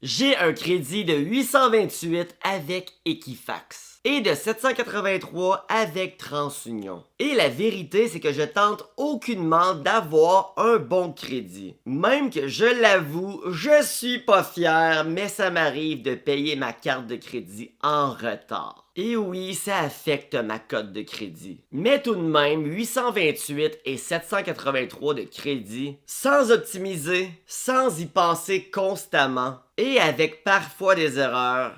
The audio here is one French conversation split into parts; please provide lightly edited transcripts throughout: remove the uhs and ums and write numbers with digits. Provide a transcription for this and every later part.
J'ai un crédit de 828 avec Equifax et de 783 avec TransUnion. Et la vérité, c'est que je tente aucunement d'avoir un bon crédit. Même que je l'avoue, je suis pas fier, mais ça m'arrive de payer ma carte de crédit en retard. Et oui, ça affecte ma cote de crédit. Mais tout de même, 828 et 783 de crédit, sans optimiser, sans y penser constamment, et avec parfois des erreurs,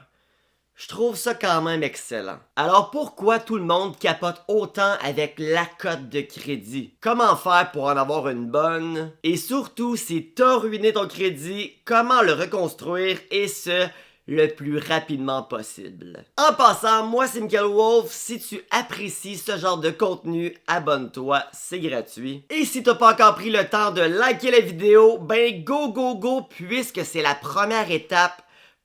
je trouve ça quand même excellent. Alors pourquoi tout le monde capote autant avec la cote de crédit? Comment faire pour en avoir une bonne? Et surtout, si t'as ruiné ton crédit, comment le reconstruire et ce, le plus rapidement possible. En passant, moi c'est Michael Wolf, si tu apprécies ce genre de contenu, abonne-toi, c'est gratuit. Et si t'as pas encore pris le temps de liker la vidéo, ben go puisque c'est la première étape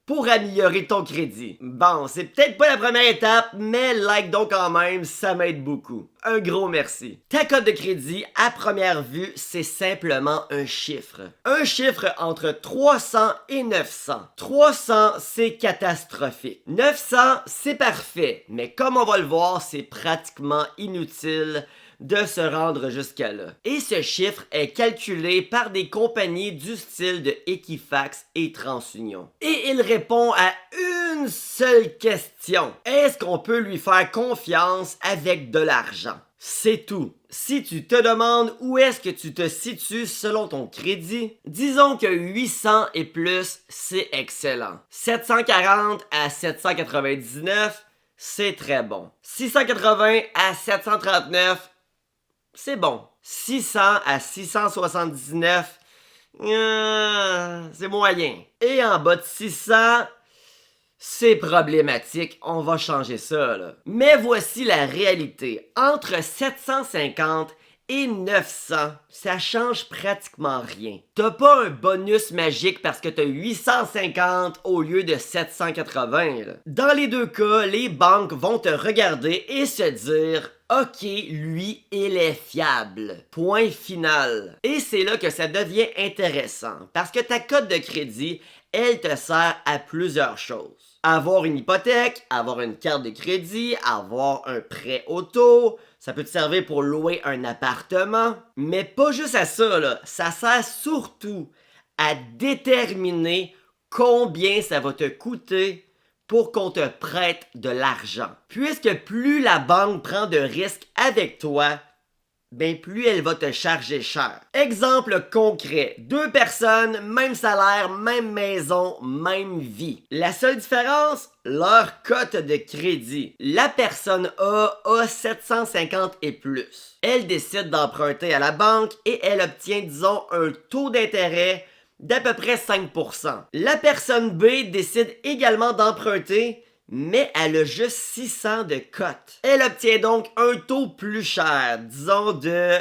pour améliorer ton crédit. Bon, c'est peut-être pas la première étape, mais like donc quand même, ça m'aide beaucoup. Un gros merci. Ta cote de crédit, à première vue, c'est simplement un chiffre. Un chiffre entre 300 et 900. 300, c'est catastrophique. 900, c'est parfait, mais comme on va le voir, c'est pratiquement inutile de se rendre jusqu'à là. Et ce chiffre est calculé par des compagnies du style de Equifax et TransUnion. Et il répond à une seule question. Est-ce qu'on peut lui faire confiance avec de l'argent? C'est tout. Si tu te demandes où est-ce que tu te situes selon ton crédit, disons que 800 et plus, c'est excellent. 740 à 799, c'est très bon. 680 à 739, c'est bon. 600 à 679, c'est moyen. Et en bas de 600, c'est problématique. On va changer ça, là. Mais voici la réalité. Entre 750 et 900, ça change pratiquement rien. T'as pas un bonus magique parce que t'as 850 au lieu de 780. Là. Dans les deux cas, les banques vont te regarder et se dire « Ok, lui, il est fiable. » Point final. Et c'est là que ça devient intéressant parce que ta cote de crédit, elle te sert à plusieurs choses. Avoir une hypothèque, avoir une carte de crédit, avoir un prêt auto, ça peut te servir pour louer un appartement. Mais pas juste à ça, là. Ça sert surtout à déterminer combien ça va te coûter pour qu'on te prête de l'argent. Puisque plus la banque prend de risques avec toi, ben plus elle va te charger cher. Exemple concret, deux personnes, même salaire, même maison, même vie. La seule différence, leur cote de crédit. La personne A a 750 et plus. Elle décide d'emprunter à la banque et elle obtient, disons, un taux d'intérêt d'à peu près 5%. La personne B décide également d'emprunter, mais elle a juste 600 de cote. Elle obtient donc un taux plus cher, disons de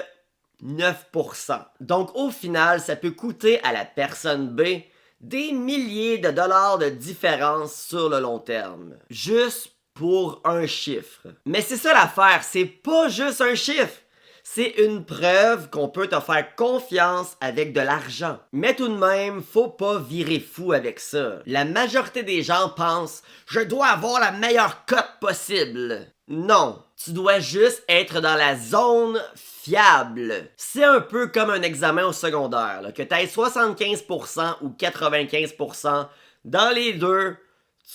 9%. Donc au final, ça peut coûter à la personne B des milliers de dollars de différence sur le long terme. Juste pour un chiffre. Mais c'est ça l'affaire, c'est pas juste un chiffre. C'est une preuve qu'on peut te faire confiance avec de l'argent. Mais tout de même, faut pas virer fou avec ça. La majorité des gens pensent « Je dois avoir la meilleure cote possible ». Non, tu dois juste être dans la zone fiable. C'est un peu comme un examen au secondaire, là, que tu aies 75% ou 95%, dans les deux,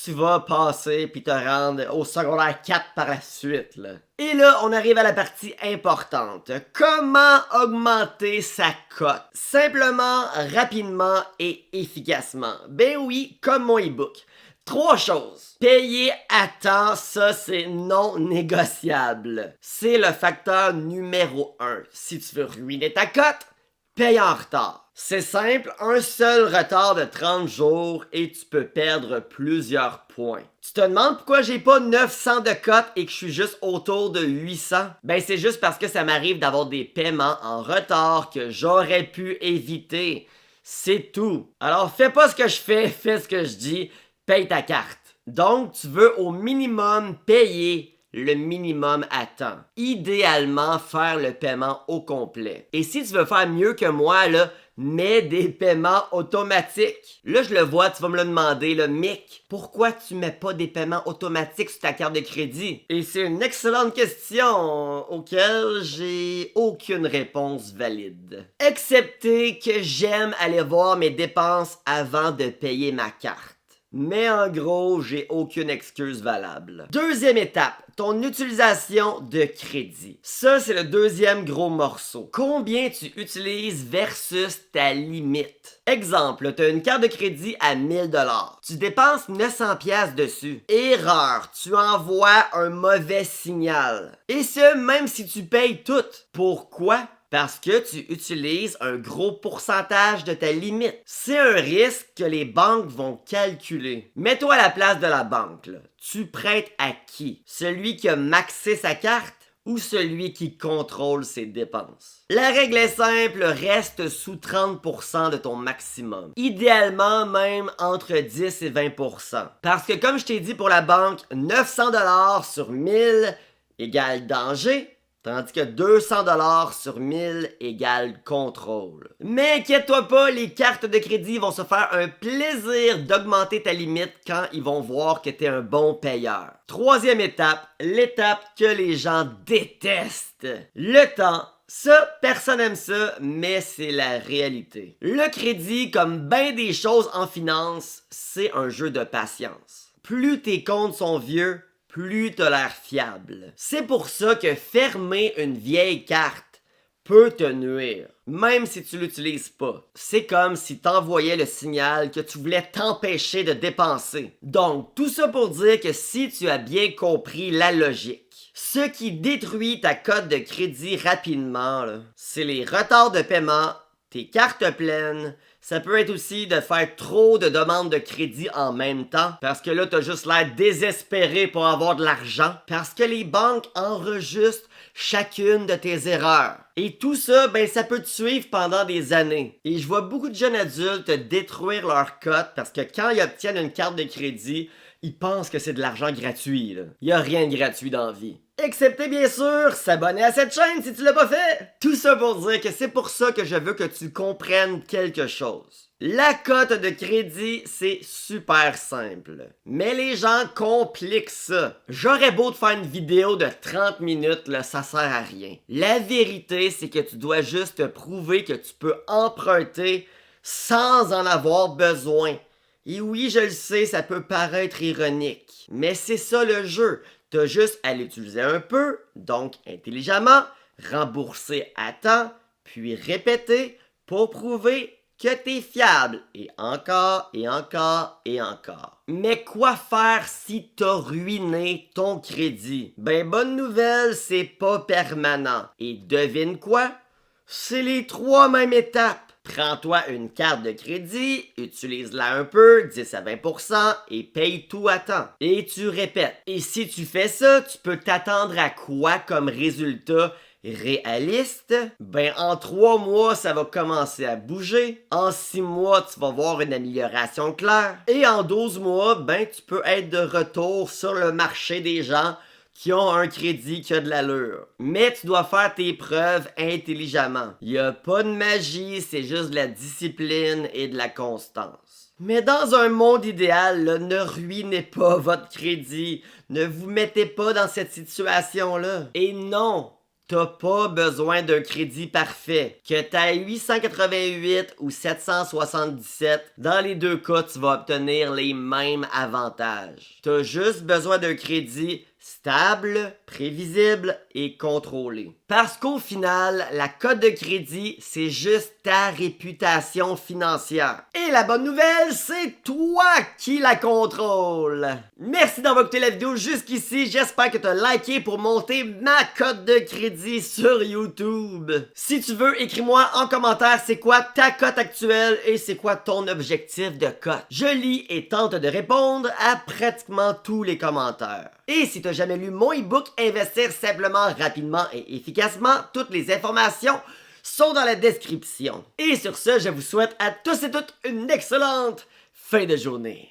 tu vas passer puis te rendre au secondaire 4 par la suite. Là. Et là, on arrive à la partie importante. Comment augmenter sa cote? Simplement, rapidement et efficacement. Ben oui, comme mon e-book. 3 choses. Payer à temps, ça c'est non négociable. C'est le facteur numéro 1. Si tu veux ruiner ta cote, paye en retard. C'est simple, un seul retard de 30 jours et tu peux perdre plusieurs points. Tu te demandes pourquoi j'ai pas 900 de cote et que je suis juste autour de 800? Ben c'est juste parce que ça m'arrive d'avoir des paiements en retard que j'aurais pu éviter. C'est tout. Alors fais pas ce que je fais ce que je dis, paye ta carte. Donc tu veux au minimum payer le minimum à temps. Idéalement, faire le paiement au complet. Et si tu veux faire mieux que moi, là, mais des paiements automatiques. Là, je le vois, tu vas me le demander, le Mick, pourquoi tu mets pas des paiements automatiques sur ta carte de crédit? Et c'est une excellente question auquel j'ai aucune réponse valide. Excepté que j'aime aller voir mes dépenses avant de payer ma carte. Mais en gros, j'ai aucune excuse valable. Deuxième étape, ton utilisation de crédit. Ça, c'est le deuxième gros morceau. Combien tu utilises versus ta limite? Exemple, tu as une carte de crédit à 1000$. Tu dépenses 900$ dessus. Erreur, tu envoies un mauvais signal. Et ce, même si tu payes tout. Pourquoi? Parce que tu utilises un gros pourcentage de ta limite. C'est un risque que les banques vont calculer. Mets-toi à la place de la banque, là. Tu prêtes à qui? Celui qui a maxé sa carte ou celui qui contrôle ses dépenses? La règle est simple, reste sous 30% de ton maximum. Idéalement même entre 10 et 20%. Parce que comme je t'ai dit pour la banque, 900$ sur 1000 égale danger. Tandis que 200$ sur 1000 égale contrôle. Mais inquiète-toi pas, les cartes de crédit vont se faire un plaisir d'augmenter ta limite quand ils vont voir que t'es un bon payeur. Troisième étape, l'étape que les gens détestent. Le temps. Ça, personne n'aime ça, mais c'est la réalité. Le crédit, comme bien des choses en finance, c'est un jeu de patience. Plus tes comptes sont vieux, plus t'as l'air fiable. C'est pour ça que fermer une vieille carte peut te nuire, même si tu l'utilises pas. C'est comme si t'envoyais le signal que tu voulais t'empêcher de dépenser. Donc, tout ça pour dire que si tu as bien compris la logique, ce qui détruit ta cote de crédit rapidement, c'est les retards de paiement, tes cartes pleines. Ça peut être aussi de faire trop de demandes de crédit en même temps, parce que là, t'as juste l'air désespéré pour avoir de l'argent, parce que les banques enregistrent chacune de tes erreurs. Et tout ça, ben ça peut te suivre pendant des années. Et je vois beaucoup de jeunes adultes détruire leur cote, parce que quand ils obtiennent une carte de crédit, ils pensent que c'est de l'argent gratuit, là. Il y a rien de gratuit dans la vie. Excepté bien sûr, s'abonner à cette chaîne si tu l'as pas fait. Tout ça pour dire que c'est pour ça que je veux que tu comprennes quelque chose. La cote de crédit, c'est super simple. Mais les gens compliquent ça. J'aurais beau te faire une vidéo de 30 minutes, là, ça sert à rien. La vérité, c'est que tu dois juste te prouver que tu peux emprunter sans en avoir besoin. Et oui, je le sais, ça peut paraître ironique, mais c'est ça le jeu. T'as juste à l'utiliser un peu, donc intelligemment, rembourser à temps, puis répéter pour prouver que t'es fiable. Et encore, et encore, et encore. Mais quoi faire si t'as ruiné ton crédit? Ben bonne nouvelle, c'est pas permanent. Et devine quoi? C'est les 3 mêmes étapes. Prends-toi une carte de crédit, utilise-la un peu, 10 à 20%, et paye tout à temps. Et tu répètes. Et si tu fais ça, tu peux t'attendre à quoi comme résultat réaliste? Ben en 3 mois, ça va commencer à bouger. En 6 mois, tu vas voir une amélioration claire. Et en 12 mois, ben tu peux être de retour sur le marché des gens qui ont un crédit qui a de l'allure. Mais tu dois faire tes preuves intelligemment. Il n'y a pas de magie, c'est juste de la discipline et de la constance. Mais dans un monde idéal, là, ne ruinez pas votre crédit. Ne vous mettez pas dans cette situation-là. Et non, t'as pas besoin d'un crédit parfait. Que t'aies 888 ou 777, dans les deux cas, tu vas obtenir les mêmes avantages. T'as juste besoin d'un crédit stable, prévisible et contrôlé. Parce qu'au final, la cote de crédit, c'est juste ta réputation financière. Et la bonne nouvelle, c'est toi qui la contrôle. Merci d'avoir écouté la vidéo jusqu'ici. J'espère que tu as liké pour monter ma cote de crédit sur YouTube. Si tu veux, écris-moi en commentaire c'est quoi ta cote actuelle et c'est quoi ton objectif de cote. Je lis et tente de répondre à pratiquement tous les commentaires. Et si tu n'as jamais lu mon e-book Investir simplement, rapidement et efficacement, toutes les informations sont dans la description. Et sur ce, je vous souhaite à tous et toutes une excellente fin de journée.